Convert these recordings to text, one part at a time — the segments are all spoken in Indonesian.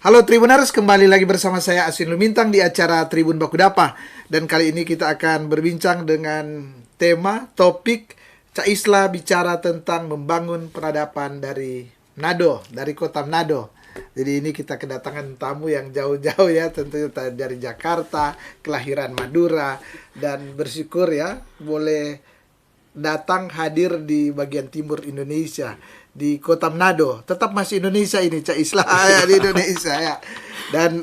Halo Tribuners, kembali lagi bersama saya Asin Lumintang di acara Tribun Bakudapa. Dan kali ini kita akan berbincang dengan topik Cak Isla bicara tentang membangun peradaban dari Manado, dari kota Manado. Jadi ini kita kedatangan tamu yang jauh-jauh ya, tentunya dari Jakarta, kelahiran Madura, dan bersyukur ya boleh datang hadir di bagian timur Indonesia, di kota Manado. Tetap masih Indonesia ini, Cak Isla ya, di Indonesia ya. Dan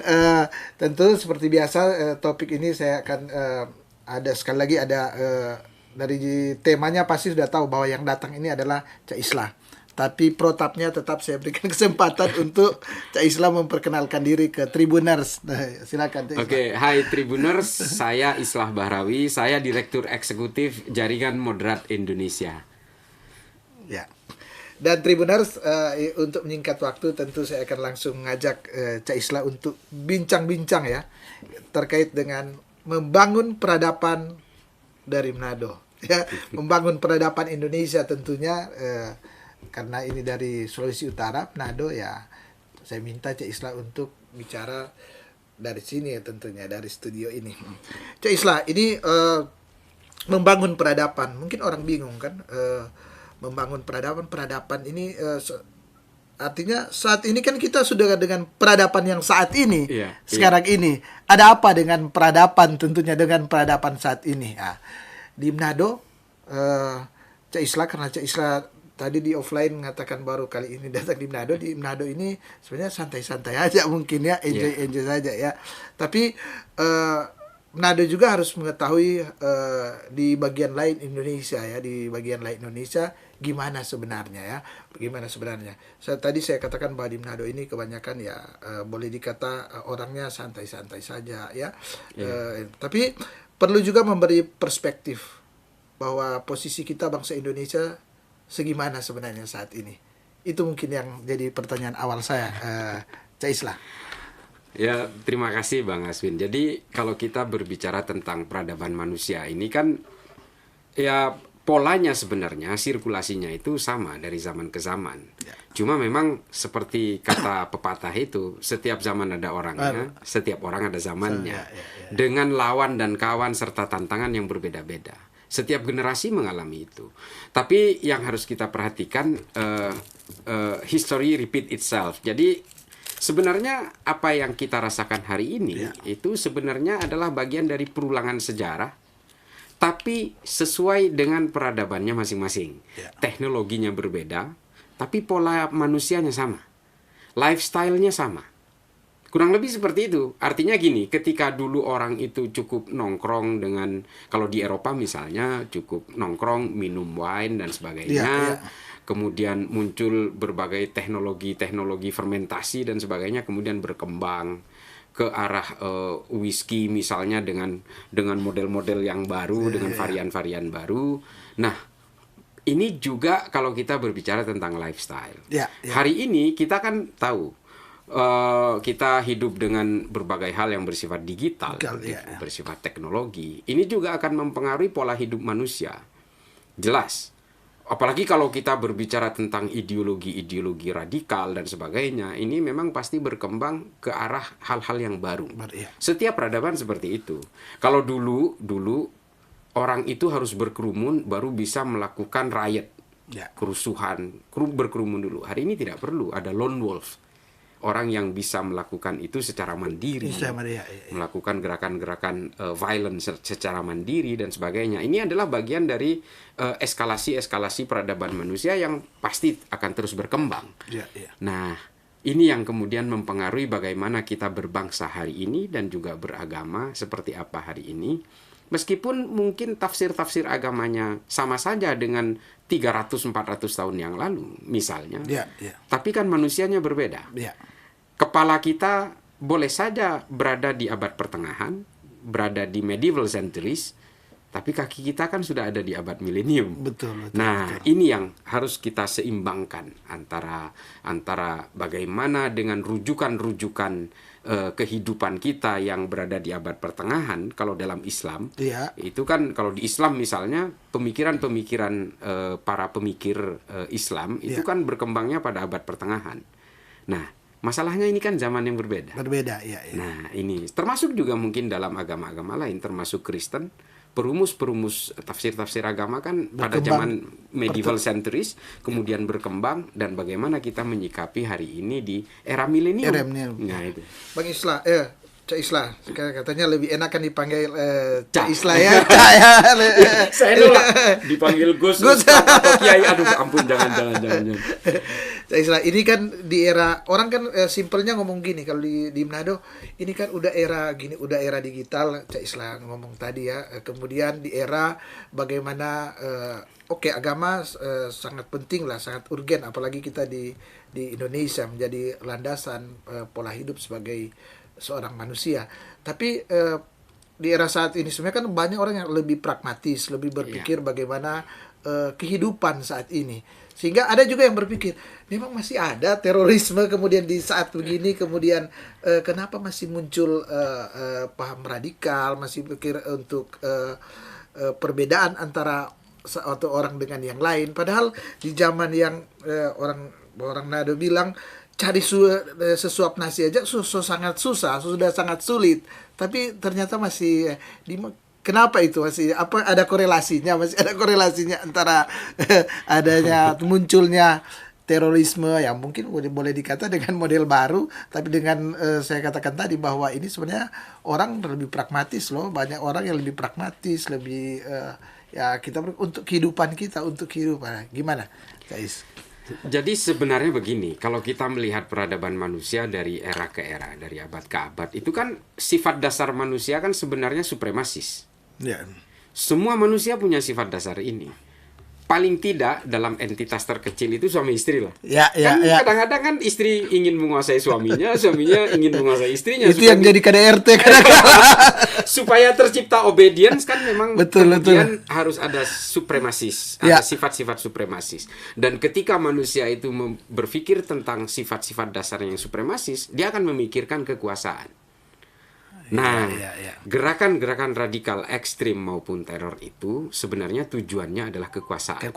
tentu seperti biasa topik ini saya akan ada sekali lagi ada dari temanya pasti sudah tahu bahwa yang datang ini adalah Cak Isla. Tapi protapnya tetap saya berikan kesempatan untuk Cak Isla memperkenalkan diri ke Tribuners. Nah, silakan Cak Isla. Oke, hai Tribuners, saya Islah Bahrawi, saya Direktur Eksekutif Jaringan Moderat Indonesia. Ya. Dan Tribuners, untuk menyingkat waktu tentu saya akan langsung mengajak Cak Isla untuk bincang-bincang ya terkait dengan membangun peradaban dari Manado. Ya, membangun peradaban Indonesia tentunya karena ini dari Sulawesi Utara, Manado ya. Saya minta Cak Isla untuk bicara dari sini ya, tentunya dari studio ini. Cak Isla, ini membangun peradaban. Mungkin orang bingung kan, membangun peradaban ini artinya saat ini kan kita sudah dengan peradaban yang saat ini, sekarang ini. Ada apa dengan peradaban, tentunya dengan peradaban saat ini? Nah, di Manado, Cak Isla, karena Cak Isla tadi di offline mengatakan baru kali ini datang di Manado ini sebenarnya santai-santai aja mungkin ya, enjoy saja ya. Tapi Manado juga harus mengetahui di bagian lain Indonesia ya, di bagian lain Indonesia gimana sebenarnya ya, bagaimana sebenarnya. Tadi saya katakan bahwa di Manado ini kebanyakan ya boleh dikata orangnya santai-santai saja ya. Tapi perlu juga memberi perspektif bahwa posisi kita bangsa Indonesia segimana sebenarnya saat ini. Itu mungkin yang jadi pertanyaan awal saya, Cak Isla. Ya, terima kasih Bang Aswin. Jadi kalau kita berbicara tentang peradaban manusia ini kan ya polanya sebenarnya sirkulasinya itu sama dari zaman ke zaman. Cuma memang seperti kata pepatah itu, setiap zaman ada orangnya, setiap orang ada zamannya. Dengan lawan dan kawan serta tantangan yang berbeda-beda. Setiap generasi mengalami itu. Tapi yang harus kita perhatikan, history repeat itself. Jadi sebenarnya apa yang kita rasakan hari ini itu sebenarnya adalah bagian dari perulangan sejarah, tapi sesuai dengan peradabannya masing-masing. Teknologinya berbeda, tapi pola manusianya sama. Lifestyle-nya sama. Kurang lebih seperti itu. Artinya gini, ketika dulu orang itu cukup nongkrong dengan, kalau di Eropa misalnya cukup nongkrong, minum wine dan sebagainya. Kemudian muncul berbagai teknologi fermentasi dan sebagainya, kemudian berkembang ke arah whisky misalnya dengan model-model yang baru, dengan varian-varian baru. Nah, ini juga kalau kita berbicara tentang lifestyle. Hari ini kita kan tahu kita hidup dengan berbagai hal yang bersifat digital, bersifat teknologi. Ini juga akan mempengaruhi pola hidup manusia. Jelas. Apalagi kalau kita berbicara tentang ideologi radikal dan sebagainya, ini memang pasti berkembang ke arah hal-hal yang baru. Setiap peradaban seperti itu. Kalau dulu orang itu harus berkerumun baru bisa melakukan riot, kerusuhan, berkerumun dulu. Hari ini tidak perlu, ada lone wolf. Orang yang bisa melakukan itu secara mandiri, melakukan gerakan-gerakan violence secara mandiri dan sebagainya. Ini adalah bagian dari eskalasi peradaban manusia yang pasti akan terus berkembang. Nah, ini yang kemudian mempengaruhi bagaimana kita berbangsa hari ini dan juga beragama seperti apa hari ini. Meskipun mungkin tafsir-tafsir agamanya sama saja dengan 300-400 tahun yang lalu misalnya, tapi kan manusianya berbeda. Kepala kita boleh saja berada di abad pertengahan, berada di medieval centuries, tapi kaki kita kan sudah ada di abad milenium. Nah, ini yang harus kita seimbangkan antara bagaimana dengan rujukan-rujukan kehidupan kita yang berada di abad pertengahan. Kalau dalam Islam itu kan, kalau di Islam misalnya pemikiran-pemikiran para pemikir Islam itu kan berkembangnya pada abad pertengahan. Nah, Masalahnya ini kan zaman yang berbeda. Berbeda, ya. Nah, ini termasuk juga mungkin dalam agama-agama lain, termasuk Kristen, perumus-perumus tafsir-tafsir agama kan pada zaman medieval centuries kemudian berkembang, dan bagaimana kita menyikapi hari ini di era milenium. Nah, itu. Bang Islah, Cak Islah, katanya lebih enak kan dipanggil Cak Islah ya. Saya nolak dipanggil Gus atau Kiai. Aduh, ampun, jangan. Cak Islah, ini kan di era orang kan simpelnya ngomong gini kalau di Manado, ini kan udah era gini, udah era digital. Cak Islah ngomong tadi ya. Kemudian di era bagaimana oke, agama sangat penting lah, sangat urgen, apalagi kita di Indonesia menjadi landasan pola hidup sebagai seorang manusia. Tapi di era saat ini sebenarnya kan banyak orang yang lebih pragmatis, lebih berpikir bagaimana kehidupan saat ini. Sehingga ada juga yang berpikir, memang masih ada terorisme kemudian di saat begini, kemudian kenapa masih muncul paham radikal, masih pikir untuk perbedaan antara satu orang dengan yang lain. Padahal di zaman yang orang Nado bilang cari sesuap nasi aja sangat susah, sudah sangat sulit. Tapi ternyata masih kenapa itu masih ada korelasinya, masih ada korelasinya antara adanya munculnya terorisme yang mungkin boleh dikata dengan model baru, tapi dengan saya katakan tadi bahwa ini sebenarnya orang lebih pragmatis loh, banyak orang yang lebih pragmatis, lebih ya kita untuk kehidupan kita, untuk kehidupan. Gimana, guys? Jadi sebenarnya begini, kalau kita melihat peradaban manusia dari era ke era, dari abad ke abad, itu kan sifat dasar manusia kan sebenarnya supremasis. Ya. Semua manusia punya sifat dasar ini. Paling tidak dalam entitas terkecil itu suami istri lah. Kadang-kadang kan istri ingin menguasai suaminya, suaminya ingin menguasai istrinya. Itu yang jadi KDRT kadang-kadang. Supaya tercipta obedience kan memang betul. Harus ada supremasis, ada sifat-sifat supremasis. Dan ketika manusia itu berpikir tentang sifat-sifat dasar yang supremasis, dia akan memikirkan kekuasaan. Nah, gerakan-gerakan radikal ekstrim maupun teror itu sebenarnya tujuannya adalah kekuasaan.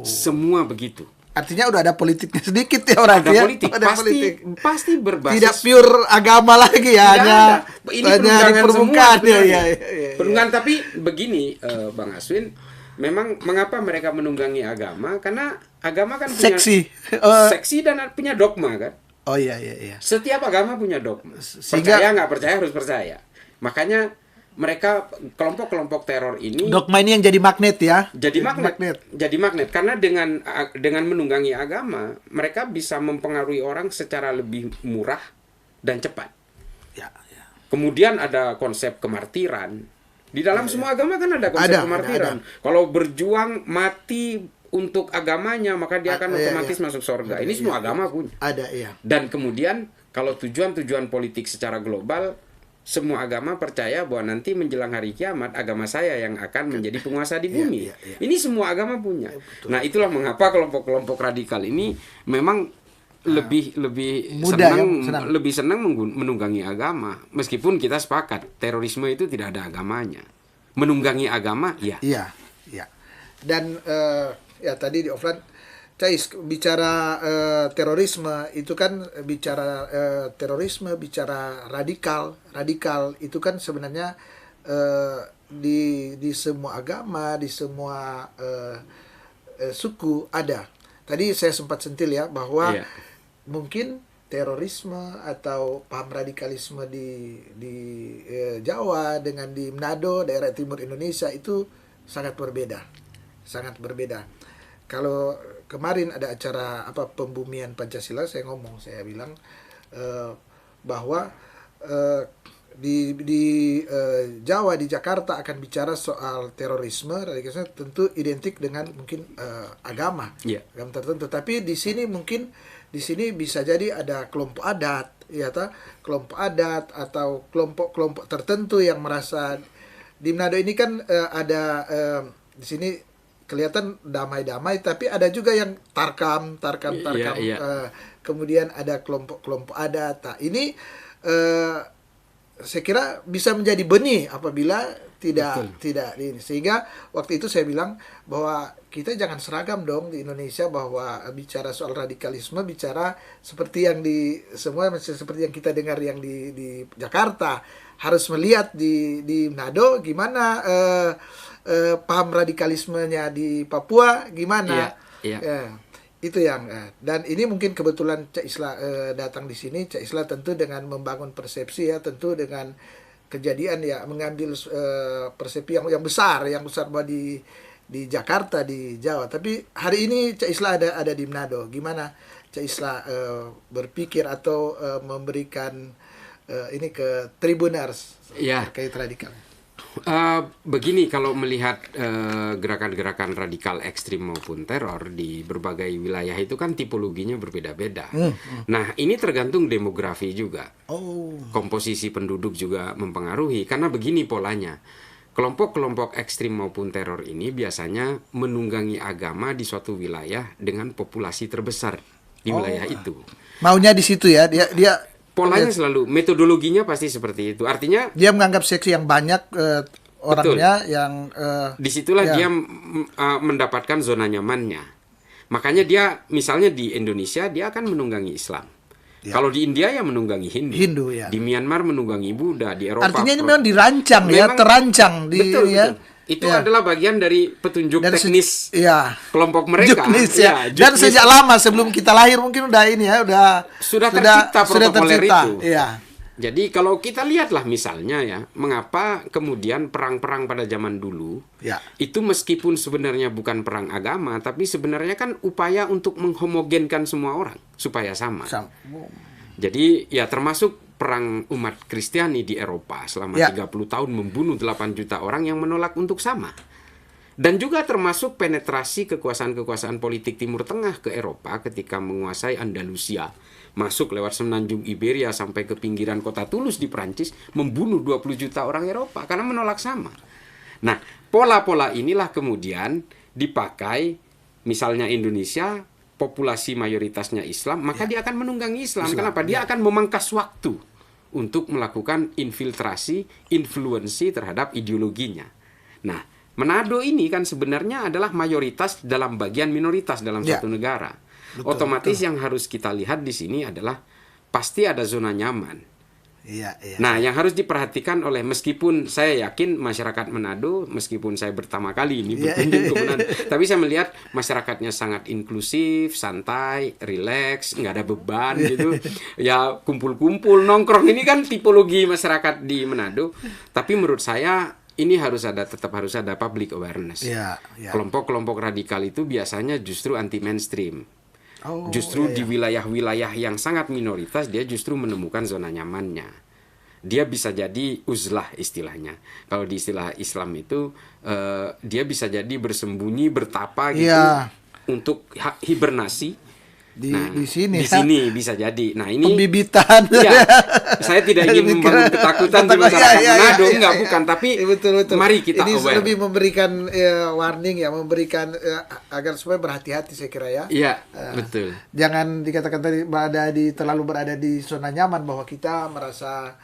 Semua begitu. Artinya udah ada politiknya sedikit ya orang ya. Pasti berbasis. Tidak pure agama lagi ya, ini penunggangan di permukaan semua. Penunggangan, tapi begini Bang Aswin, memang mengapa mereka menunggangi agama? Karena agama kan punya seksi dan punya dogma kan. Oh iya. Setiap agama punya dogma. Percaya nggak percaya harus percaya. Makanya mereka kelompok-kelompok teror ini, dogma ini yang jadi magnet ya. Jadi magnet karena dengan menunggangi agama mereka bisa mempengaruhi orang secara lebih murah dan cepat. Ya. Kemudian ada konsep kemartiran. Di dalam semua agama kan ada konsep kemartiran. Kalau berjuang mati untuk agamanya, maka dia akan otomatis masuk surga. Ini semua agama punya. Dan kemudian kalau tujuan politik secara global, semua agama percaya bahwa nanti menjelang hari kiamat agama saya yang akan menjadi penguasa di bumi. Ini semua agama punya. Nah, itulah mengapa kelompok-kelompok radikal ini memang lebih senang menunggangi agama. Meskipun kita sepakat terorisme itu tidak ada agamanya. Menunggangi agama, Iya. Dan ya tadi di offline Cais bicara terorisme itu kan bicara terorisme, bicara radikal itu kan sebenarnya di semua agama, di semua suku ada. Tadi saya sempat sentil ya bahwa mungkin terorisme atau paham radikalisme di Jawa dengan di Manado, daerah timur Indonesia itu sangat berbeda. Kalau kemarin ada acara pembumian Pancasila, saya bilang bahwa di Jawa, di Jakarta akan bicara soal terorisme, radikalisme tentu identik dengan mungkin agama tertentu. Tapi di sini bisa jadi ada kelompok adat, kelompok adat atau kelompok tertentu yang merasa di Manado ini kan ada di sini kelihatan damai-damai, tapi ada juga yang tarkam. Kemudian ada kelompok adat. Nah, ini saya kira bisa menjadi benih apabila tidak ini. Sehingga waktu itu saya bilang bahwa kita jangan seragam dong di Indonesia, bahwa bicara soal radikalisme bicara seperti yang di semua seperti yang kita dengar yang di Jakarta, harus melihat di Manado gimana paham radikalismenya di Papua gimana. Iya. Ya, itu yang dan ini mungkin kebetulan Cak Isla datang di sini. Cak Isla tentu dengan membangun persepsi ya, tentu dengan kejadian ya, mengambil persepsi yang besar bahwa di Jakarta, di Jawa. Tapi hari ini Cak Isla ada di Manado. Gimana Cak Isla berpikir atau memberikan ini ke Tribuners terkait radikal? Begini, kalau melihat gerakan-gerakan radikal ekstrim maupun teror di berbagai wilayah itu kan tipologinya berbeda-beda. Nah, ini tergantung demografi juga. Komposisi penduduk juga mempengaruhi. Karena begini polanya. Kelompok-kelompok ekstrim maupun teror ini biasanya menunggangi agama di suatu wilayah dengan populasi terbesar di wilayah itu. Maunya di situ ya, dia polanya selalu, metodologinya pasti seperti itu. Artinya dia menganggap seksi yang banyak orangnya yang disitulah dia mendapatkan zona nyamannya. Makanya dia misalnya di Indonesia dia akan menunggangi Islam. Kalau di India ya menunggangi Hindu ya. Di Myanmar menunggangi Buddha, di Eropa. Artinya ini memang dirancang terancang betul. Itu adalah bagian dari petunjuk teknis kelompok mereka. Dan sejak lama sebelum kita lahir mungkin udah ini ya, sudah tercipta protokoler itu. Iya. Jadi kalau kita lihatlah misalnya ya, mengapa kemudian perang-perang pada zaman dulu itu meskipun sebenarnya bukan perang agama, tapi sebenarnya kan upaya untuk menghomogenkan semua orang supaya sama. Jadi ya termasuk perang umat Kristiani di Eropa selama 30 tahun membunuh 8 juta orang yang menolak untuk sama. Dan juga termasuk penetrasi kekuasaan-kekuasaan politik Timur Tengah ke Eropa ketika menguasai Andalusia. Masuk lewat semenanjung Iberia sampai ke pinggiran kota Toulouse di Prancis, membunuh 20 juta orang Eropa karena menolak sama. Nah, pola-pola inilah kemudian dipakai, misalnya Indonesia, populasi mayoritasnya Islam, maka dia akan menunggangi Islam. Kenapa? Dia akan memangkas waktu untuk melakukan infiltrasi, influensi terhadap ideologinya. Nah, Manado ini kan sebenarnya adalah mayoritas dalam bagian minoritas dalam satu negara. Otomatis yang harus kita lihat di sini adalah pasti ada zona nyaman. Nah, yang harus diperhatikan oleh, meskipun saya yakin masyarakat Manado, meskipun saya pertama kali ini berkunjung ke Manado, tapi saya melihat masyarakatnya sangat inklusif, santai, rileks, nggak ada beban gitu. Ya kumpul-kumpul, nongkrong, ini kan tipologi masyarakat di Manado. Tapi menurut saya ini tetap harus ada public awareness. Kelompok-kelompok radikal itu biasanya justru anti mainstream. Di wilayah-wilayah yang sangat minoritas dia justru menemukan zona nyamannya. Dia bisa jadi uzlah istilahnya. Kalau di istilah Islam itu dia bisa jadi bersembunyi, bertapa gitu untuk hibernasi. Di sini bisa jadi. Nah, ini pembibitan. Saya tidak ingin membangun ketakutan di masyarakat Manado, bukan, tapi betul. Mari kita ini aware. Lebih memberikan warning ya, memberikan agar supaya berhati-hati, saya kira ya. Iya, betul. Jangan dikatakan tadi terlalu berada di zona nyaman, bahwa kita merasa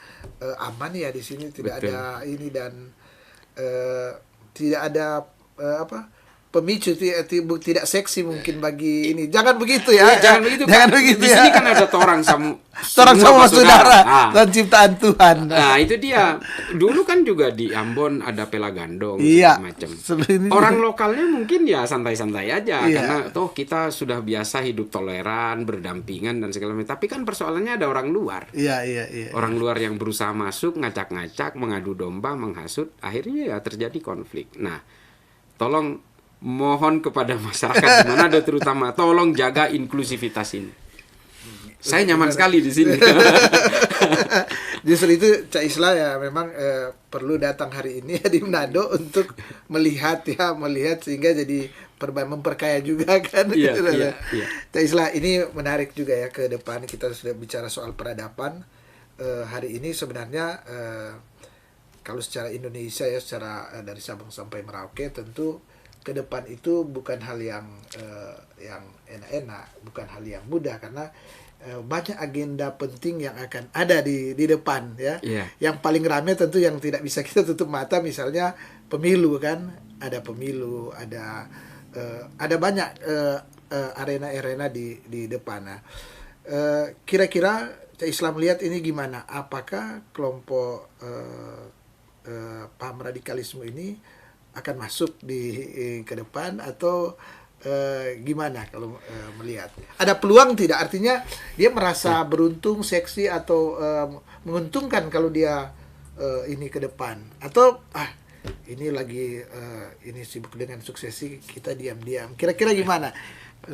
aman ya di sini, tidak ada ini, dan tidak ada pemicu, tidak seksi mungkin bagi ini. Jangan begitu ya. Jangan begitu. Di sini kan ada torang sama saudara dan ciptaan Tuhan. Nah, itu dia. Dulu kan juga di Ambon ada pelagandong segala macam. Orang lokalnya mungkin ya santai-santai aja karena toh kita sudah biasa hidup toleran, berdampingan dan segala macam. Tapi kan persoalannya ada orang luar. Orang luar yang berusaha masuk, ngacak-ngacak, mengadu domba, menghasut, akhirnya ya terjadi konflik. Nah, tolong mohon kepada masyarakat di Manado terutama, tolong jaga inklusivitas ini. Saya nyaman sekali di sini. Justru itu Cak Isla ya memang perlu datang hari ini di Manado untuk melihat sehingga jadi memperkaya juga kan. Cak Isla, ini menarik juga ya, ke depan kita sudah bicara soal peradaban. Hari ini sebenarnya kalau secara Indonesia ya, secara dari Sabang sampai Merauke, tentu ke depan itu bukan hal yang enak-enak, bukan hal yang mudah, karena banyak agenda penting yang akan ada di depan ya. Iya. Yang paling ramai tentu yang tidak bisa kita tutup mata, misalnya pemilu kan, ada pemilu, ada banyak arena-arena di depan. Nah, kira-kira Cak Islam lihat ini gimana? Apakah kelompok paham radikalisme ini akan masuk ke depan, atau gimana kalau melihat? Ada peluang tidak? Artinya dia merasa beruntung, seksi, atau menguntungkan kalau dia ini ke depan, atau ini lagi ini sibuk dengan suksesi, kita diam-diam. Kira-kira gimana?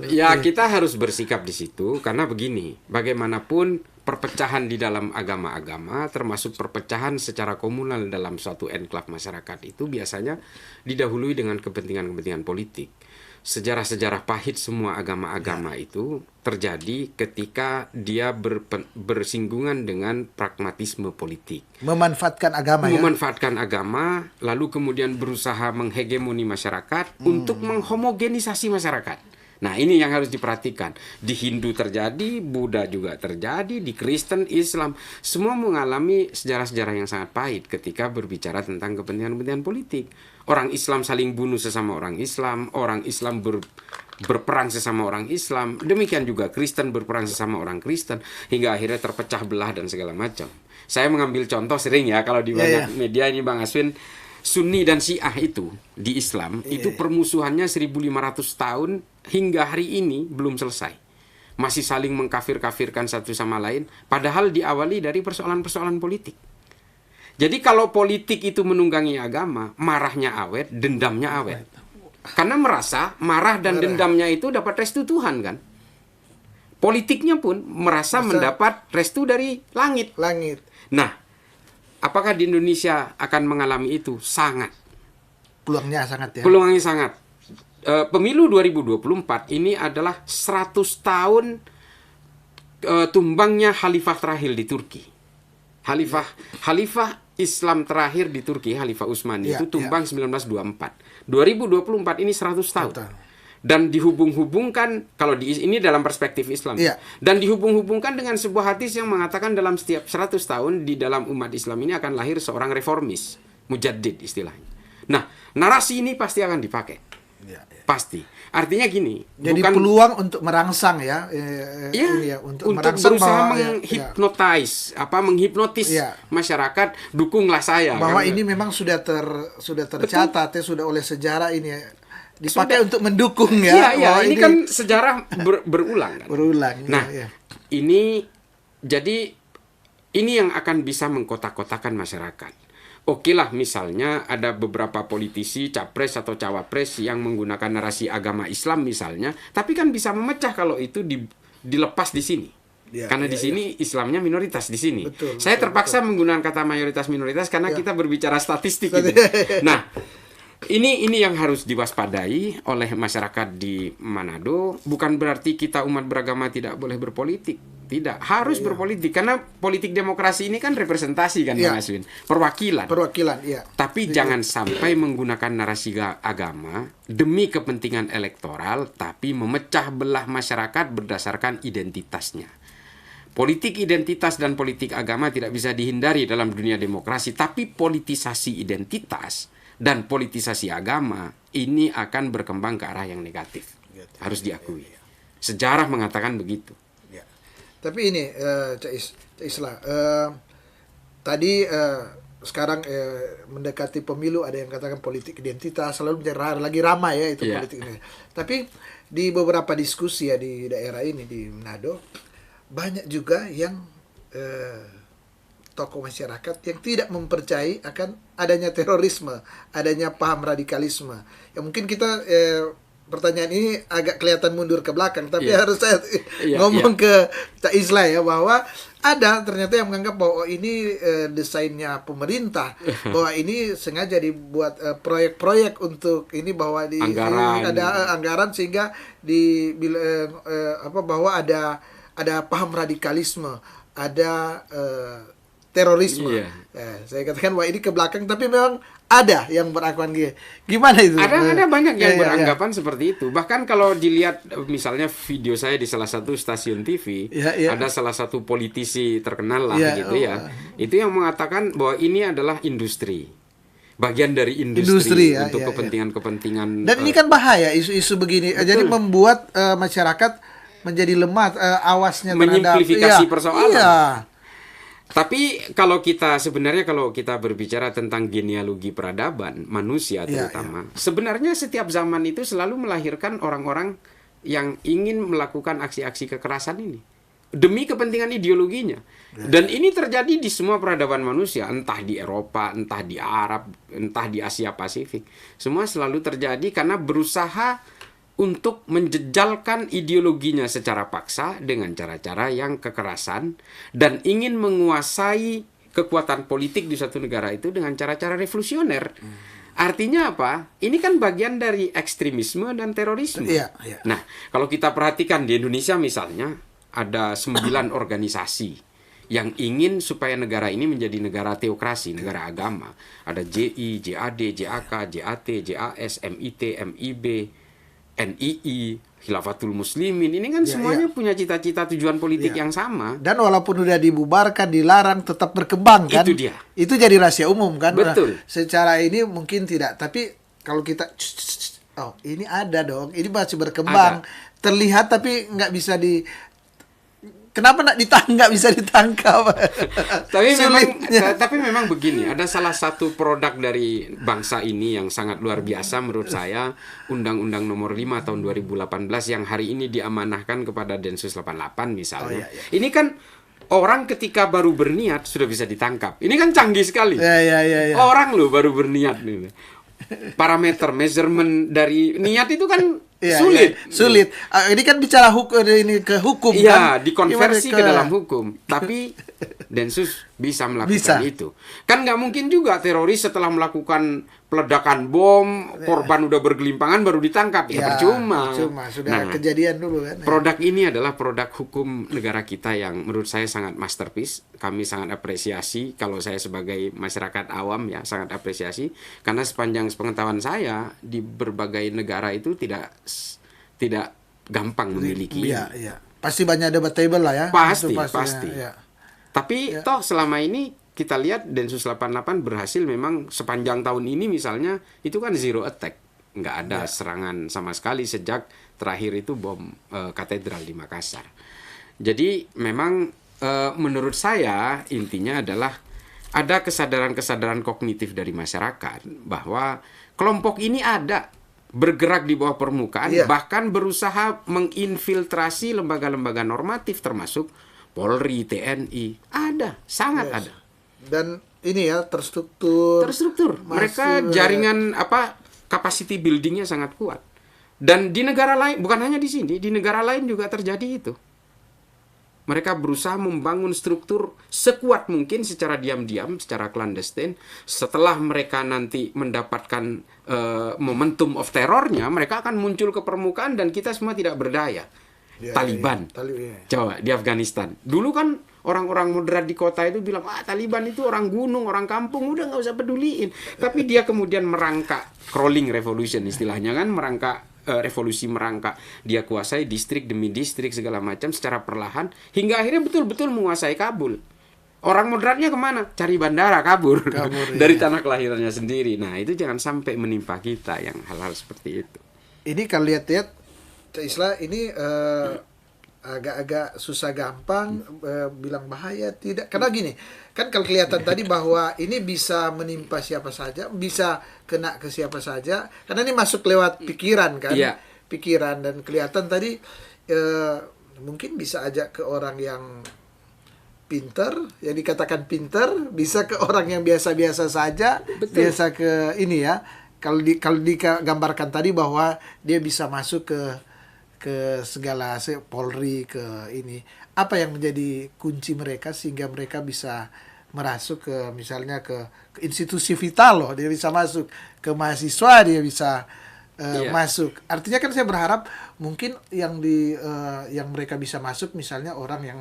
Ya, kita harus bersikap di situ karena begini, bagaimanapun perpecahan di dalam agama-agama, termasuk perpecahan secara komunal dalam suatu enklave masyarakat, itu biasanya didahului dengan kepentingan-kepentingan politik. Sejarah-sejarah pahit semua agama-agama itu terjadi ketika dia bersinggungan dengan pragmatisme politik. Memanfaatkan agama ya? Memanfaatkan agama, lalu kemudian berusaha menghegemoni masyarakat untuk menghomogenisasi masyarakat. Nah, ini yang harus diperhatikan. Di Hindu terjadi, Buddha juga terjadi, di Kristen, Islam. Semua mengalami sejarah-sejarah yang sangat pahit ketika berbicara tentang kepentingan-kepentingan politik. Orang Islam saling bunuh sesama orang Islam berperang sesama orang Islam. Demikian juga Kristen berperang sesama orang Kristen, hingga akhirnya terpecah belah dan segala macam. Saya mengambil contoh sering ya, kalau di banyak media ini Bang Aswin, Sunni dan Syiah itu di Islam itu permusuhannya 1500 tahun hingga hari ini belum selesai. Masih saling mengkafir-kafirkan satu sama lain, padahal diawali dari persoalan-persoalan politik. Jadi kalau politik itu menunggangi agama, marahnya awet, dendamnya awet. Karena merasa marah dan dendamnya itu dapat restu Tuhan kan. Politiknya pun merasa mendapat restu dari langit. Nah, apakah di Indonesia akan mengalami itu? Sangat. Peluangnya sangat ya. Peluangnya sangat. Pemilu 2024 ini adalah 100 tahun tumbangnya khalifah terakhir di Turki. Khalifah Islam terakhir di Turki, Khalifah Utsmani itu tumbang 1924. 2024 ini 100 tahun. Dan dihubung-hubungkan, kalau ini dalam perspektif Islam, dan dihubung-hubungkan dengan sebuah hadis yang mengatakan dalam setiap 100 tahun di dalam umat Islam ini akan lahir seorang reformis, mujaddid istilahnya. Nah, narasi ini pasti akan dipakai. Pasti. Artinya gini, jadi bukan peluang untuk merangsang untuk berusaha menghipnotis masyarakat, dukunglah saya. Bahwa ini memang sudah tercatat, sudah oleh sejarah ini dipakai untuk mendukung ya. Ini kan sejarah berulang kan. Nah, ini jadi ini yang akan bisa mengkotak-kotakan masyarakat. Oke lah, misalnya ada beberapa politisi, capres atau cawapres yang menggunakan narasi agama Islam misalnya, tapi kan bisa memecah kalau itu dilepas di sini. Karena di sini Islamnya minoritas di sini. Saya terpaksa menggunakan kata mayoritas minoritas karena kita berbicara statistik gitu. Nah, ini yang harus diwaspadai oleh masyarakat di Manado. Bukan berarti kita umat beragama tidak boleh berpolitik. Tidak, harus berpolitik. Karena politik demokrasi ini kan representasi kan, Bang Aswin. Perwakilan, Tapi jangan sampai menggunakan narasi agama demi kepentingan elektoral, tapi memecah belah masyarakat berdasarkan identitasnya. Politik identitas dan politik agama tidak bisa dihindari dalam dunia demokrasi, tapi politisasi identitas dan politisasi agama ini akan berkembang ke arah yang negatif. Harus diakui. Sejarah mengatakan begitu. Tapi ini Cak Isla, tadi sekarang mendekati pemilu, ada yang katakan politik identitas selalu lagi ramai ya itu politik ini. Tapi di beberapa diskusi ya di daerah ini di Manado, banyak juga yang tokoh masyarakat yang tidak mempercayai akan adanya terorisme, adanya paham radikalisme. Ya mungkin kita pertanyaan ini agak kelihatan mundur ke belakang, tapi harus saya ngomong ke Cak Isla ya, bahwa ada ternyata yang menganggap bahwa ini desainnya pemerintah, bahwa ini sengaja dibuat proyek-proyek untuk ini, bahwa ada anggaran sehingga bahwa ada paham radikalisme, ada terorisme. Iya. Saya katakan wah ini ke belakang, tapi memang ada yang berakwan gitu. Gimana itu? Ada banyak yang Ya, ya, beranggapan seperti itu. Bahkan kalau dilihat misalnya video saya di salah satu stasiun TV, Ya, ya. ada salah satu politisi terkenal lah Ya, gitu ya. Itu yang mengatakan bahwa ini adalah industri. Bagian dari Industri, ya, untuk ya, ya. kepentingan-kepentingan. Dan ini kan bahaya isu-isu begini. Jadi membuat masyarakat menjadi lemah awasnya terhadap menyimplifikasi iya, persoalan. Iya. Tapi kalau kita berbicara tentang genealogi peradaban manusia terutama, sebenarnya setiap zaman itu selalu melahirkan orang-orang yang ingin melakukan aksi-aksi kekerasan ini demi kepentingan ideologinya. Dan ini terjadi di semua peradaban manusia, entah di Eropa, entah di Arab, entah di Asia Pasifik. Semua selalu terjadi karena berusaha untuk menjejalkan ideologinya secara paksa dengan cara-cara yang kekerasan dan ingin menguasai kekuatan politik di suatu negara itu dengan cara-cara revolusioner. Artinya apa? Ini kan bagian dari ekstremisme dan terorisme. Iya, iya. Nah, kalau kita perhatikan di Indonesia misalnya, ada 9 organisasi yang ingin supaya negara ini menjadi negara teokrasi, negara agama. Ada JI, JAD, JAK, JAT, JAS, MIT, MIB, NII, Khilafatul Muslimin. Ini kan semuanya punya cita-cita tujuan politik yang sama. Dan walaupun udah dibubarkan, dilarang, tetap berkembang kan. Itu dia. Itu jadi rahasia umum kan. Betul. Secara ini mungkin tidak, tapi kalau kita oh, ini ada dong. Ini masih berkembang. Ada. Terlihat tapi nggak bisa di kenapa nggak bisa ditangkap? Tapi memang begini, ada salah satu produk dari bangsa ini yang sangat luar biasa menurut saya, Undang-Undang Nomor 5 tahun 2018 yang hari ini diamanahkan kepada Densus 88 misalnya. Ini kan orang ketika baru berniat sudah bisa ditangkap. Ini kan canggih sekali. Ya. Orang loh baru berniat nih. Parameter measurement dari niat itu kan sulit. Ini kan bicara ini ke hukum kan? Iya, dikonversi ke dalam hukum. Tapi Densus bisa melakukan itu. Kan nggak mungkin juga teroris setelah melakukan peledakan bom, korban udah bergelimpangan baru ditangkap. Ya percuma. Sudah kejadian dulu kan. Produk ini adalah produk hukum negara kita yang menurut saya sangat masterpiece. Kami sangat apresiasi. Kalau saya sebagai masyarakat awam ya sangat apresiasi. Karena sepanjang pengetahuan saya di berbagai negara itu tidak gampang memiliki. Iya. Pasti banyak debatable lah ya. Pasti. Ya. Tapi toh selama ini kita lihat Densus 88 berhasil memang sepanjang tahun ini misalnya itu kan zero attack. Nggak ada serangan sama sekali sejak terakhir itu bom katedral di Makassar. Jadi memang menurut saya intinya adalah ada kesadaran-kesadaran kognitif dari masyarakat bahwa kelompok ini ada bergerak di bawah permukaan, bahkan berusaha menginfiltrasi lembaga-lembaga normatif termasuk Polri, TNI. Ada, sangat ada. Dan ini ya terstruktur. Mereka jaringan capacity buildingnya sangat kuat. Dan di negara lain, bukan hanya di sini, di negara lain juga terjadi itu. Mereka berusaha membangun struktur sekuat mungkin secara diam-diam, secara clandestine. Setelah mereka nanti mendapatkan momentum of terornya, mereka akan muncul ke permukaan dan kita semua tidak berdaya. Taliban. Coba di Afghanistan. Dulu kan orang-orang moderat di kota itu bilang, Taliban itu orang gunung, orang kampung, udah nggak usah peduliin. Tapi dia kemudian merangkak crawling revolution istilahnya kan, merangkak revolusi merangkak. Dia kuasai distrik demi distrik segala macam secara perlahan hingga akhirnya betul-betul menguasai Kabul. Orang moderatnya kemana? Cari bandara, kabur dari tanah kelahirannya sendiri. Nah itu jangan sampai menimpa kita yang hal-hal seperti itu. Ini kalau lihat Islah ini agak-agak susah gampang bilang bahaya tidak, karena gini kan kalau kelihatan tadi bahwa ini bisa menimpa siapa saja, bisa kena ke siapa saja karena ini masuk lewat pikiran kan, pikiran, dan kelihatan tadi mungkin bisa aja ke orang yang pinter, yang dikatakan pinter, bisa ke orang yang biasa-biasa saja. Betul. Biasa ke ini ya, kalau digambarkan tadi bahwa dia bisa masuk ke segala Polri, ke ini, apa yang menjadi kunci mereka sehingga mereka bisa merasuk ke misalnya ke institusi vital loh, dia bisa masuk ke mahasiswa, dia bisa masuk. Artinya kan saya berharap mungkin yang mereka bisa masuk misalnya orang yang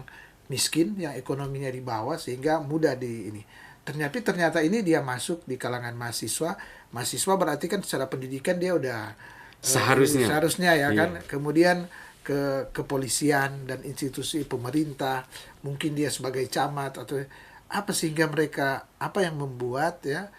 miskin, yang ekonominya di bawah, sehingga mudah di ini. Ternyata ini dia masuk di kalangan mahasiswa. Mahasiswa berarti kan secara pendidikan dia udah seharusnya ya kan. Iya. Kemudian ke kepolisian dan institusi pemerintah, mungkin dia sebagai camat atau apa, sehingga mereka apa yang membuat ya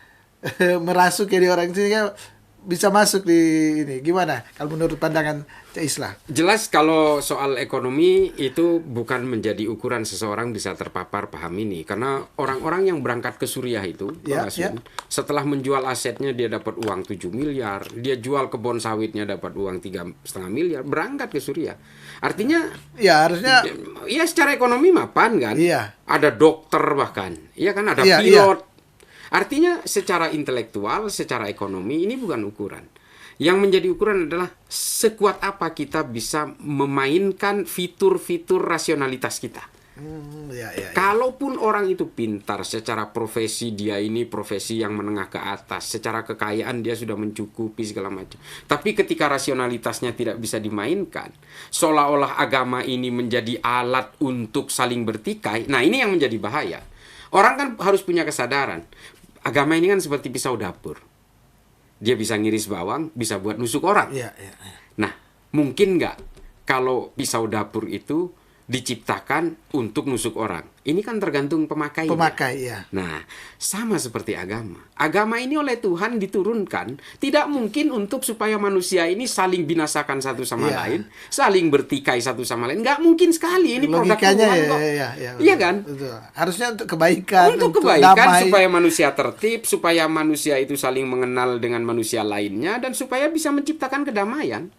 merasuk jadi orang sehingga bisa masuk di ini. Gimana kalau menurut pandangan Cak Islah? Jelas kalau soal ekonomi itu bukan menjadi ukuran seseorang bisa terpapar paham ini, karena orang-orang yang berangkat ke Suriah itu, Ya, Pak Aswin, setelah menjual asetnya dia dapat uang 7 miliar, dia jual kebun sawitnya dapat uang 3,5 miliar, berangkat ke Suriah. Artinya Ya harusnya ya secara ekonomi mapan kan? Iya. Ada dokter bahkan, iya kan, ada Iya, pilot. Artinya secara intelektual, secara ekonomi ini bukan ukuran. Yang menjadi ukuran adalah sekuat apa kita bisa memainkan fitur-fitur rasionalitas kita. Ya. Kalaupun orang itu pintar secara profesi, dia ini profesi yang menengah ke atas, secara kekayaan dia sudah mencukupi segala macam. Tapi ketika rasionalitasnya tidak bisa dimainkan, seolah-olah agama ini menjadi alat untuk saling bertikai. Nah, ini yang menjadi bahaya. Orang kan harus punya kesadaran. Agama ini kan seperti pisau dapur. Dia bisa ngiris bawang, bisa buat nusuk orang. Iya. Nah, mungkin nggak kalau pisau dapur itu diciptakan untuk nusuk orang? Ini kan tergantung pemakainya. Pemakai, ya. Nah, sama seperti agama. Agama ini oleh Tuhan diturunkan tidak mungkin untuk supaya manusia ini saling binasakan satu sama Iya. lain, saling bertikai satu sama lain. Nggak mungkin sekali. Ini produk Logikanya Tuhan ya, kok. betul. Iya kan? Betul. Harusnya untuk kebaikan, Untuk kebaikan, damai. supaya manusia tertib, supaya manusia itu saling mengenal dengan manusia lainnya, dan supaya bisa menciptakan kedamaian.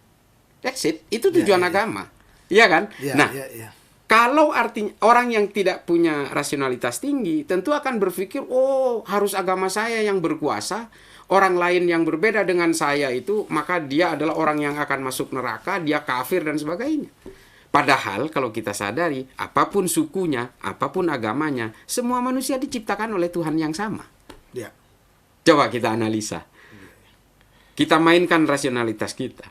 That's it. Itu tujuan agama. Iya kan? Iya, Nah, iya. kalau artinya orang yang tidak punya rasionalitas tinggi tentu akan berpikir, oh harus agama saya yang berkuasa, orang lain yang berbeda dengan saya itu maka dia adalah orang yang akan masuk neraka, dia kafir dan sebagainya. Padahal kalau kita sadari, apapun sukunya, apapun agamanya, semua manusia diciptakan oleh Tuhan yang sama. Ya. Coba kita analisa. Kita mainkan rasionalitas kita.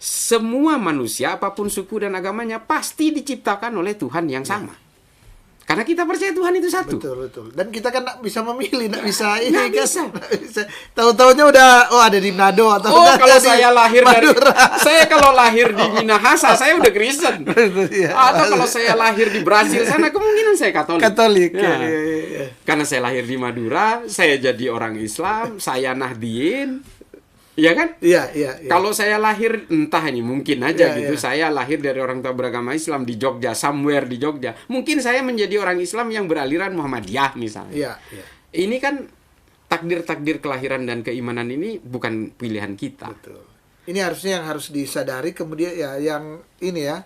Semua manusia, apapun suku dan agamanya, pasti diciptakan oleh Tuhan yang sama. Karena kita percaya Tuhan itu satu. Betul. Dan kita kan nggak bisa memilih, nggak bisa ini Nggak kan. bisa. Nggak bisa. Tahu-tahunya udah, ada di Manado atau Oh, kalau di saya lahir dari Madura. saya kalau lahir di Minahasa, saya udah Kristen. Iya. Atau kalau saya lahir di Brasil sana, kemungkinan saya Katolik. Katolik. Ya. Ya. Karena saya lahir di Madura, saya jadi orang Islam, saya Nahdien. Iya kan? Iya. Kalau saya lahir, entah ini mungkin aja Iya, gitu, iya. saya lahir dari orang tua beragama Islam di Jogja, somewhere di Jogja. Mungkin saya menjadi orang Islam yang beraliran Muhammadiyah misalnya. Iya. Ini kan takdir-takdir kelahiran dan keimanan ini bukan pilihan kita. Betul. Ini harusnya yang harus disadari, kemudian ya yang ini ya.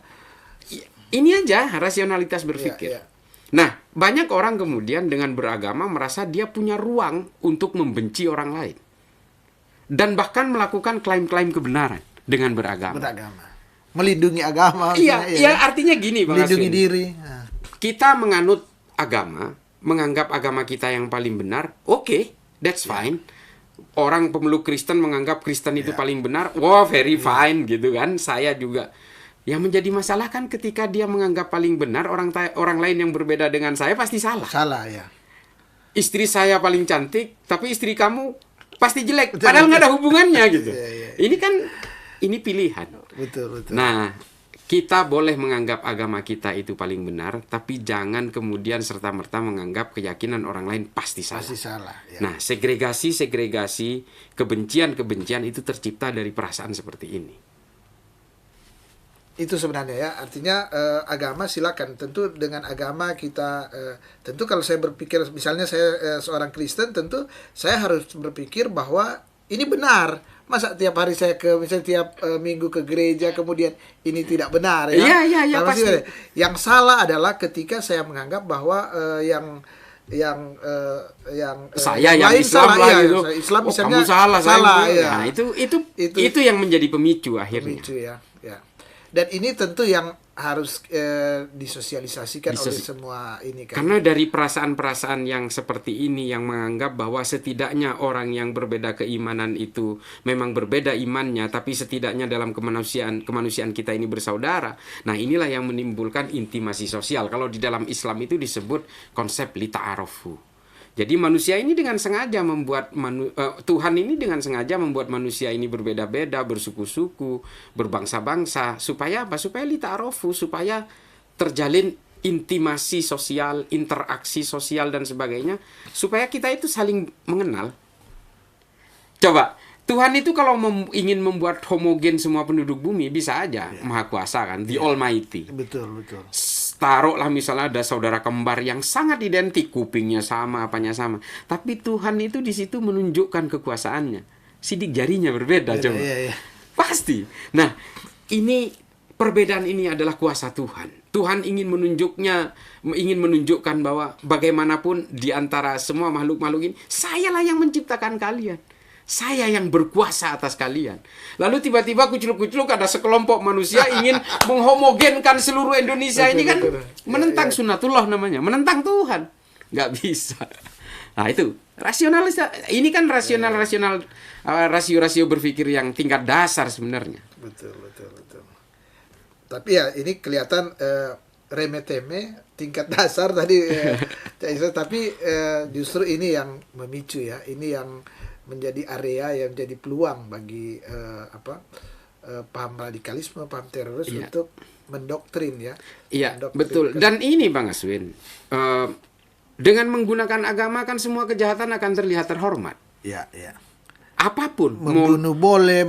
Ini aja rasionalitas berpikir. Iya. Nah, banyak orang kemudian dengan beragama merasa dia punya ruang untuk membenci orang lain. Dan bahkan melakukan klaim-klaim kebenaran dengan beragama. Melindungi agama. Iya, artinya gini, Bang melindungi Aswin. diri. Nah. Kita menganut agama, menganggap agama kita yang paling benar, oke, that's fine. Orang pemeluk Kristen menganggap Kristen itu paling benar, very fine gitu kan. Saya juga. Yang menjadi masalah kan ketika dia menganggap paling benar, orang lain yang berbeda dengan saya pasti salah. Salah, ya. Istri saya paling cantik, tapi istri kamu pasti jelek. Padahal nggak ada hubungannya gitu. Iya. Ini pilihan. Betul. Nah, kita boleh menganggap agama kita itu paling benar, tapi jangan kemudian serta-merta menganggap keyakinan orang lain pasti salah. Pasti salah. Ya. Nah, segregasi, kebencian itu tercipta dari perasaan seperti ini. Itu sebenarnya ya, artinya agama silakan. Tentu dengan agama kita, tentu kalau saya berpikir, misalnya saya seorang Kristen, tentu saya harus berpikir bahwa ini benar. Masa tiap hari saya misalnya tiap minggu ke gereja, kemudian ini tidak benar ya? Iya, Nah, pasti. Yang salah adalah ketika saya menganggap bahwa yang Saya yang lain Islam salah, lah iya, gitu. Islam Oh, misalnya kamu salah, salah, saya. iya. Nah, itu yang menjadi pemicu akhirnya. Pemicu ya. Dan ini tentu yang harus disosialisasikan oleh semua ini kan. Karena dari perasaan-perasaan yang seperti ini yang menganggap bahwa setidaknya orang yang berbeda keimanan itu memang berbeda imannya, tapi setidaknya dalam kemanusiaan kita ini bersaudara. Nah, inilah yang menimbulkan intimasi sosial. Kalau di dalam Islam itu disebut konsep lita'arofu. Jadi manusia ini dengan sengaja membuat Tuhan ini dengan sengaja membuat manusia ini berbeda-beda, bersuku-suku, berbangsa-bangsa, supaya apa? Supaya lita'arofu, supaya terjalin intimasi sosial, interaksi sosial dan sebagainya, supaya kita itu saling mengenal. Coba, Tuhan itu kalau ingin membuat homogen semua penduduk bumi bisa aja, Maha Kuasa kan, the Almighty. Betul, betul. Taruhlah misalnya ada saudara kembar yang sangat identik, kupingnya sama, apanya sama. Tapi Tuhan itu di situ menunjukkan kekuasaannya. Sidik jarinya berbeda, coba. Iya. Pasti. Nah, ini perbedaan ini adalah kuasa Tuhan. Tuhan ingin menunjukkan bahwa bagaimanapun di antara semua makhluk-makhluk ini, sayalah yang menciptakan kalian. Saya yang berkuasa atas kalian. Lalu tiba-tiba kucluk-kucluk ada sekelompok manusia ingin menghomogenkan seluruh Indonesia. Ini kan menentang sunnatullah namanya, menentang Tuhan. Nggak bisa. Nah itu rasionalis. Ini kan rasio-rasio berpikir yang tingkat dasar sebenarnya. Betul. Tapi ya ini kelihatan remeh-temeh tingkat dasar tadi. Tapi justru ini yang memicu ya. Ini yang menjadi area yang menjadi peluang bagi paham radikalisme, paham teroris untuk mendoktrin ya. Iya, betul. Dan ini Bang Aswin, dengan menggunakan agama kan semua kejahatan akan terlihat terhormat. Iya. Apapun, membunuh boleh,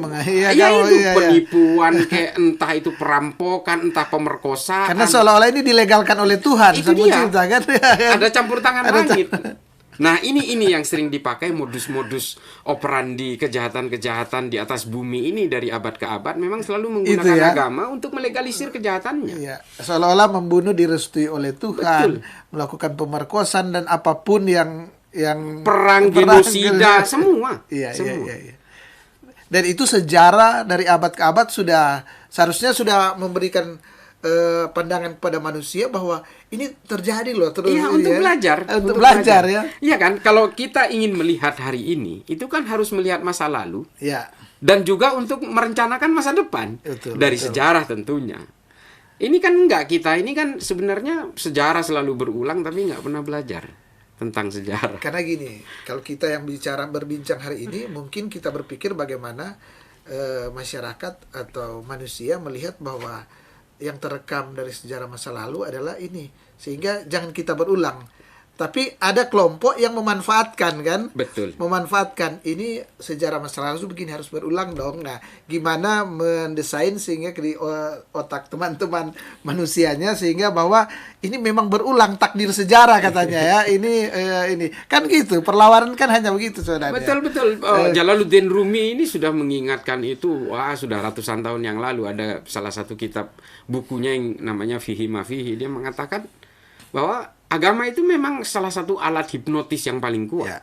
penipuan, kayak entah itu perampokan, entah pemerkosaan. Karena seolah-olah ini dilegalkan oleh Tuhan. Itu dia. Kan? Ada campur tangan langit. Nah, ini yang sering dipakai modus-modus operandi kejahatan-kejahatan di atas bumi ini dari abad ke abad memang selalu menggunakan agama untuk melegalisir kejahatannya. Iya. Seolah-olah membunuh direstui oleh Tuhan, melakukan pemerkosaan dan apapun yang perang genosida semua. Iya. Dan itu sejarah dari abad ke abad seharusnya sudah memberikan pandangan pada manusia bahwa ini terjadi loh terus. Iya, untuk belajar. Untuk belajar ya. Iya kan, kalau kita ingin melihat hari ini, itu kan harus melihat masa lalu. Iya. Dan juga untuk merencanakan masa depan. Dari sejarah tentunya. Ini kan ini kan sebenarnya sejarah selalu berulang tapi nggak pernah belajar tentang sejarah. Karena gini, kalau kita yang berbincang hari ini, mungkin kita berpikir bagaimana masyarakat atau manusia melihat bahwa yang terekam dari sejarah masa lalu adalah ini, sehingga jangan kita berulang. Tapi ada kelompok yang memanfaatkan kan? Betul. Memanfaatkan ini sejarah masa lalu begini harus berulang dong. Nah, gimana mendesain sehingga di otak teman-teman manusianya sehingga bahwa ini memang berulang takdir sejarah katanya ya. Ini kan gitu. Perlawanan kan hanya begitu saudara. Betul. Jalaluddin Rumi ini sudah mengingatkan itu. Wah, sudah ratusan tahun yang lalu ada salah satu kitab bukunya yang namanya Fihi Ma Fihi. Dia mengatakan bahwa agama itu memang salah satu alat hipnotis yang paling kuat. Ya.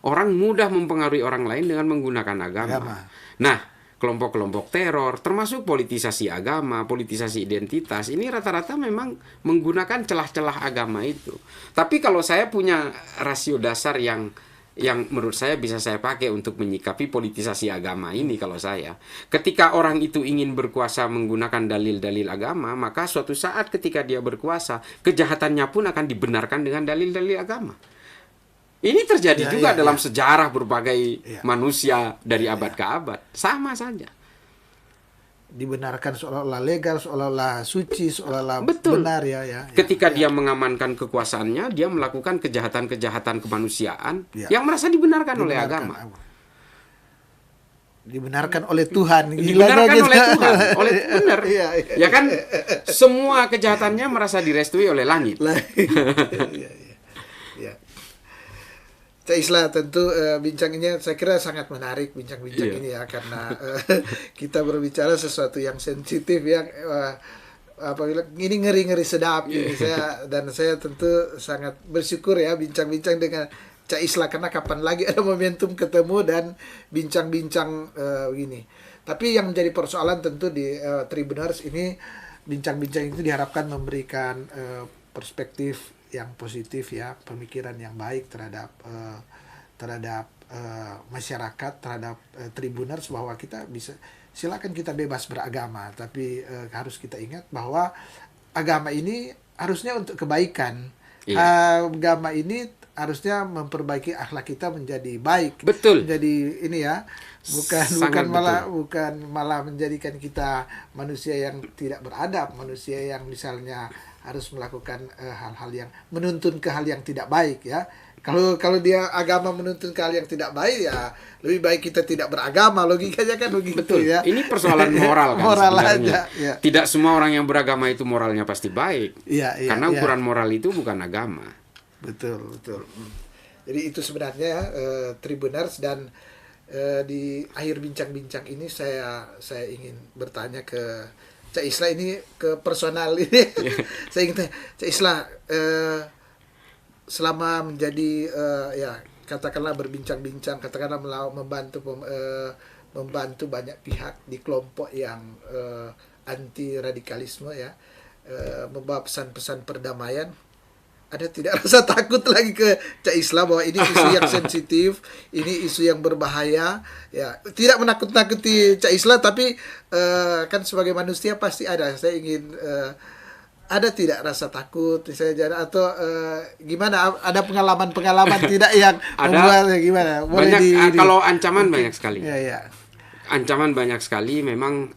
Orang mudah mempengaruhi orang lain dengan menggunakan agama. Nah, kelompok-kelompok teror, termasuk politisasi agama, politisasi identitas, ini rata-rata memang menggunakan celah-celah agama itu. Tapi kalau saya punya rasio dasar yang menurut saya bisa saya pakai untuk menyikapi politisasi agama ini, kalau saya, ketika orang itu ingin berkuasa menggunakan dalil-dalil agama, maka suatu saat ketika dia berkuasa, kejahatannya pun akan dibenarkan dengan dalil-dalil agama. Ini terjadi juga dalam sejarah berbagai manusia dari abad ke abad, sama saja. Dibenarkan seolah-olah legal, seolah-olah suci, seolah-olah benar ya. Ketika dia mengamankan kekuasaannya, dia melakukan kejahatan-kejahatan kemanusiaan yang merasa dibenarkan oleh agama. Dibenarkan oleh Tuhan. Dibenarkan oleh Tuhan, benar. Ya kan, semua kejahatannya merasa direstui oleh langit. Isla tentu bincangnya saya kira sangat menarik bincang-bincang ini ya, karena kita berbicara sesuatu yang sensitif ya, apabila ini ngeri-ngeri sedap ini saya tentu sangat bersyukur ya bincang-bincang dengan Cak Isla, karena kapan lagi ada momentum ketemu dan bincang-bincang begini. Tapi yang menjadi persoalan tentu di Tribuners ini, bincang-bincang itu diharapkan memberikan perspektif yang positif ya, pemikiran yang baik terhadap masyarakat, terhadap Tribuners, bahwa kita bisa, silakan kita bebas beragama, tapi harus kita ingat bahwa agama ini harusnya untuk kebaikan. Agama ini harusnya memperbaiki akhlak kita menjadi baik. Betul. Menjadi ini ya, bukan malah menjadikan kita manusia yang tidak beradab, manusia yang misalnya harus melakukan hal-hal yang menuntun ke hal yang tidak baik ya. Kalau dia agama menuntun ke hal yang tidak baik, ya lebih baik kita tidak beragama, logikanya kan begitu. Betul. Ya. Ini persoalan moral kan moral sebenarnya. aja, ya. Tidak semua orang yang beragama itu moralnya pasti baik. Ya, karena ukuran moral itu bukan agama. Betul. Jadi itu sebenarnya Tribuners, dan di akhir bincang-bincang ini saya ingin bertanya ke Cak Isla, ini ke personal ini. Saya ingin tanya, Cak Isla, selama menjadi katakanlah berbincang-bincang, katakanlah membantu banyak pihak di kelompok yang anti radikalisme ya, membawa pesan-pesan perdamaian, ada tidak rasa takut lagi ke Cak Isla bahwa ini isu yang sensitif, ini isu yang berbahaya ya? Tidak menakut-nakuti Cak Isla, tapi kan sebagai manusia pasti ada, saya ingin ada tidak rasa takut misalnya, atau gimana, ada pengalaman tidak yang membuat gimana? Boleh banyak, kalau ancaman banyak sekali. Ya. Ancaman banyak sekali. Memang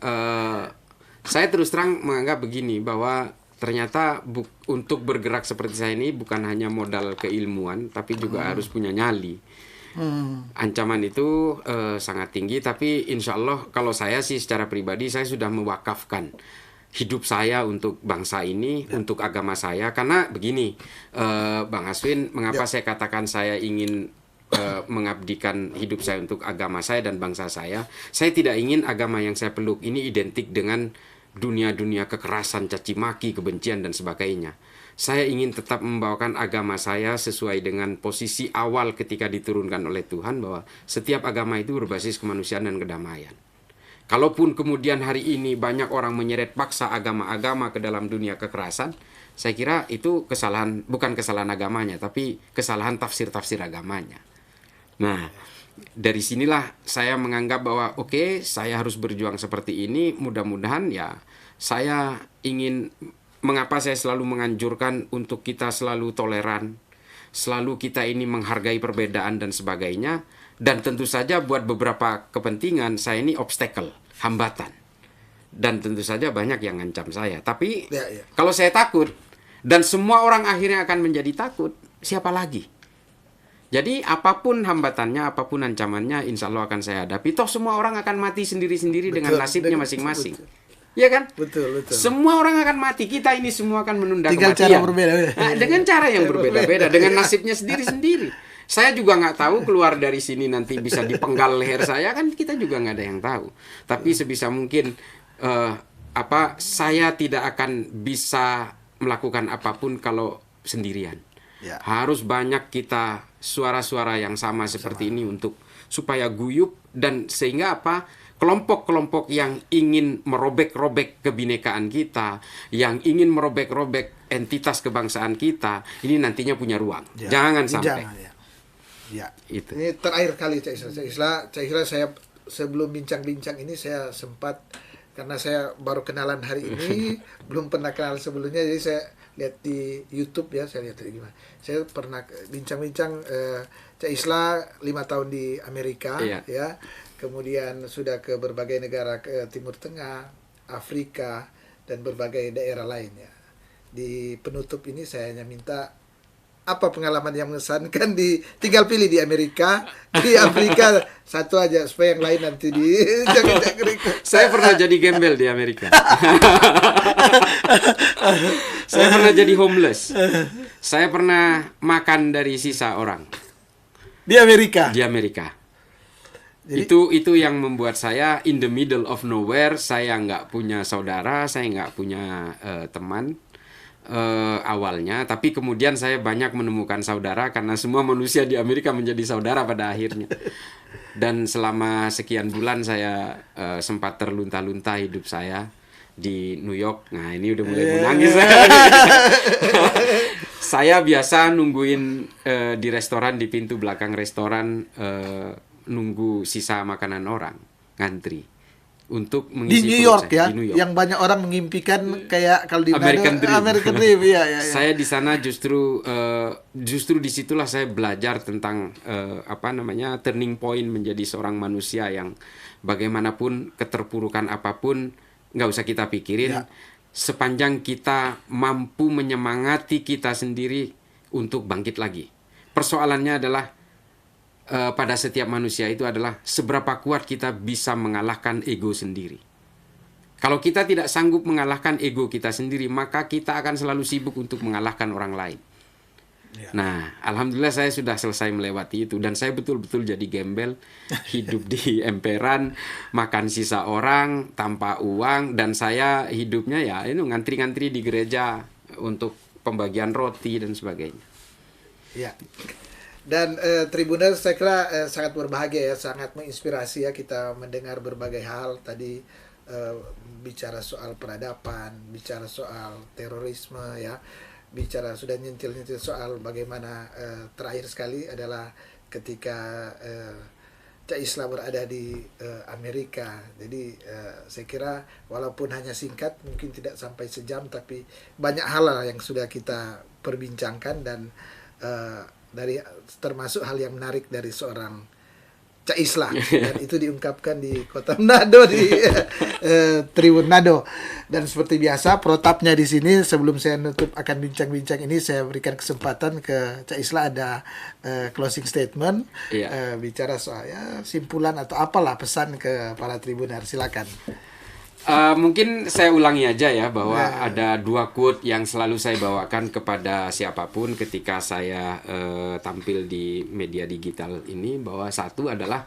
saya terus terang menganggap begini, bahwa ternyata untuk bergerak seperti saya ini bukan hanya modal keilmuan, tapi juga harus punya nyali. Ancaman itu sangat tinggi, tapi insya Allah kalau saya sih secara pribadi, saya sudah mewakafkan hidup saya untuk bangsa ini, untuk agama saya. Karena begini, Bang Aswin, mengapa saya katakan saya ingin mengabdikan hidup saya untuk agama saya dan bangsa saya. Saya tidak ingin agama yang saya peluk ini identik dengan dunia-dunia kekerasan, caci maki, kebencian, dan sebagainya. Saya ingin tetap membawakan agama saya sesuai dengan posisi awal ketika diturunkan oleh Tuhan, bahwa setiap agama itu berbasis kemanusiaan dan kedamaian. Kalaupun kemudian hari ini banyak orang menyeret paksa agama-agama ke dalam dunia kekerasan, saya kira itu kesalahan, bukan kesalahan agamanya, tapi kesalahan tafsir-tafsir agamanya. Nah, dari sinilah saya menganggap bahwa oke, saya harus berjuang seperti ini. Mudah-mudahan ya, saya ingin, mengapa saya selalu menganjurkan untuk kita selalu toleran, selalu kita ini menghargai perbedaan dan sebagainya. Dan tentu saja buat beberapa kepentingan saya ini obstacle, hambatan. Dan tentu saja banyak yang ngancam saya. Tapi kalau saya takut dan semua orang akhirnya akan menjadi takut, siapa lagi? Jadi apapun hambatannya, apapun ancamannya, insya Allah akan saya hadapi. Toh semua orang akan mati sendiri-sendiri dengan nasibnya masing-masing. Iya kan? Betul. Semua orang akan mati. Kita ini semua akan menunda kematian. Cara berbeda. Dengan cara yang berbeda-beda, dengan nasibnya sendiri-sendiri. Saya juga nggak tahu keluar dari sini nanti bisa dipenggal leher saya, kan kita juga nggak ada yang tahu. Tapi sebisa mungkin saya tidak akan bisa melakukan apapun kalau sendirian. Ya. Harus banyak kita suara-suara yang sama seperti ini untuk supaya guyup, dan sehingga kelompok-kelompok yang ingin merobek-robek kebinekaan kita, yang ingin merobek-robek entitas kebangsaan kita, ini nantinya punya ruang. Jangan sampai. Ya, itu. Ini terakhir kali Cak Isla, saya sebelum bincang-bincang ini saya sempat, karena saya baru kenalan hari ini, belum pernah kenal sebelumnya, jadi saya lihat di YouTube ya, saya lihat gimana. Saya pernah bincang-bincang Cak Isla 5 tahun di Amerika, ya, kemudian sudah ke berbagai negara, ke Timur Tengah, Afrika, dan berbagai daerah lainnya. Di penutup ini saya hanya minta, apa pengalaman yang mengesankan tinggal pilih di Amerika, di Afrika, satu aja supaya yang lain nanti jangan. Saya pernah jadi gembel di Amerika. Saya pernah jadi homeless. Saya pernah makan dari sisa orang. Di Amerika. Jadi, itu yang membuat saya in the middle of nowhere. Saya nggak punya saudara, saya nggak punya teman. Awalnya, tapi kemudian saya banyak menemukan saudara karena semua manusia di Amerika menjadi saudara pada akhirnya. Dan selama sekian bulan saya sempat terlunta-lunta hidup saya di New York. Nah, ini udah mulai menangis. Saya biasa nungguin di restoran, di pintu belakang restoran, nunggu sisa makanan orang, ngantri untuk Di mengisi New perut York saya. ya, Di New York. yang banyak orang mengimpikan kayak kalau di American Dream. American Dream, iya, iya, iya. Saya di sana justru disitulah saya belajar tentang turning point menjadi seorang manusia yang bagaimanapun keterpurukan apapun nggak usah kita pikirin, Ya. sepanjang kita mampu menyemangati kita sendiri untuk bangkit lagi. Persoalannya adalah pada setiap manusia itu adalah seberapa kuat kita bisa mengalahkan ego sendiri. Kalau kita tidak sanggup mengalahkan ego kita sendiri, maka kita akan selalu sibuk untuk mengalahkan orang lain. Ya. Nah, alhamdulillah saya sudah selesai melewati itu, dan saya betul-betul jadi gembel, hidup di emperan, makan sisa orang tanpa uang, dan saya hidupnya ya ini ngantri-ngantri di gereja untuk pembagian roti dan sebagainya. Ya. Dan Tribuners saya kira sangat berbahagia ya, sangat menginspirasi ya kita mendengar berbagai hal tadi, bicara soal peradaban, bicara soal terorisme ya, bicara sudah nyentil-nyentil soal bagaimana terakhir sekali adalah ketika Cak Isla berada di Amerika. Jadi saya kira walaupun hanya singkat, mungkin tidak sampai sejam, tapi banyak hal yang sudah kita perbincangkan, dan dari termasuk hal yang menarik dari seorang Cak Isla, dan itu diungkapkan di Kota Manado, di Tribun Nado. Dan seperti biasa protapnya di sini, sebelum saya nutup akan bincang-bincang ini, saya berikan kesempatan ke Cak Isla ada closing statement, bicara soal ya, simpulan atau apalah pesan ke para tribuner, silakan. Mungkin saya ulangi aja ya, bahwa ada dua quote yang selalu saya bawakan kepada siapapun ketika saya tampil di media digital ini, bahwa satu adalah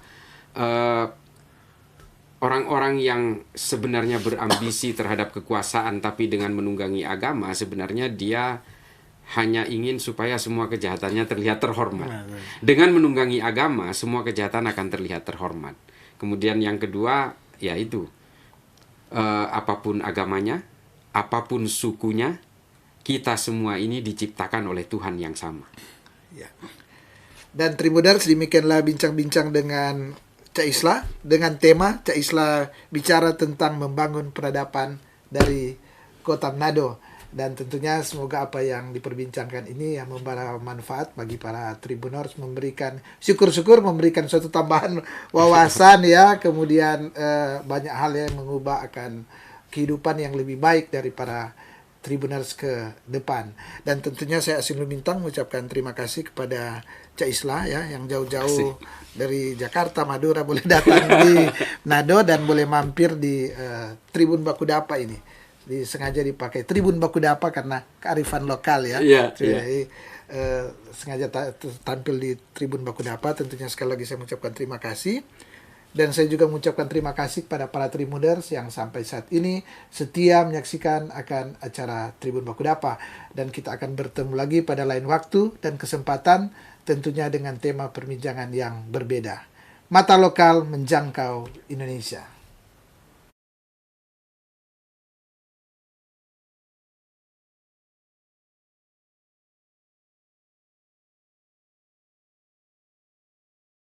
orang-orang yang sebenarnya berambisi terhadap kekuasaan tapi dengan menunggangi agama, sebenarnya dia hanya ingin supaya semua kejahatannya terlihat terhormat. Dengan menunggangi agama, semua kejahatan akan terlihat terhormat. Kemudian yang kedua, yaitu apapun agamanya, apapun sukunya, kita semua ini diciptakan oleh Tuhan yang sama. Ya. Dan Tribuners, demikianlah bincang-bincang dengan Cak Isla dengan tema Cak Isla bicara tentang membangun peradaban dari Kota Manado. Dan tentunya semoga apa yang diperbincangkan ini yang membawa manfaat bagi para Tribuners, memberikan syukur-syukur, memberikan suatu tambahan wawasan ya, kemudian banyak hal yang mengubah akan kehidupan yang lebih baik dari para Tribuners ke depan. Dan tentunya saya Asin Lumintang mengucapkan terima kasih kepada Cak Isla ya, yang jauh-jauh dari Jakarta, Madura boleh datang di Manado dan boleh mampir di Tribun Bakudapa ini. Sengaja dipakai Tribun Bakudapa karena kearifan lokal ya. Jadi sengaja tampil di Tribun Bakudapa. Tentunya sekali lagi saya mengucapkan terima kasih. Dan saya juga mengucapkan terima kasih kepada para Tribuners yang sampai saat ini setia menyaksikan akan acara Tribun Bakudapa. Dan kita akan bertemu lagi pada lain waktu dan kesempatan, tentunya dengan tema perbincangan yang berbeda. Mata lokal menjangkau Indonesia.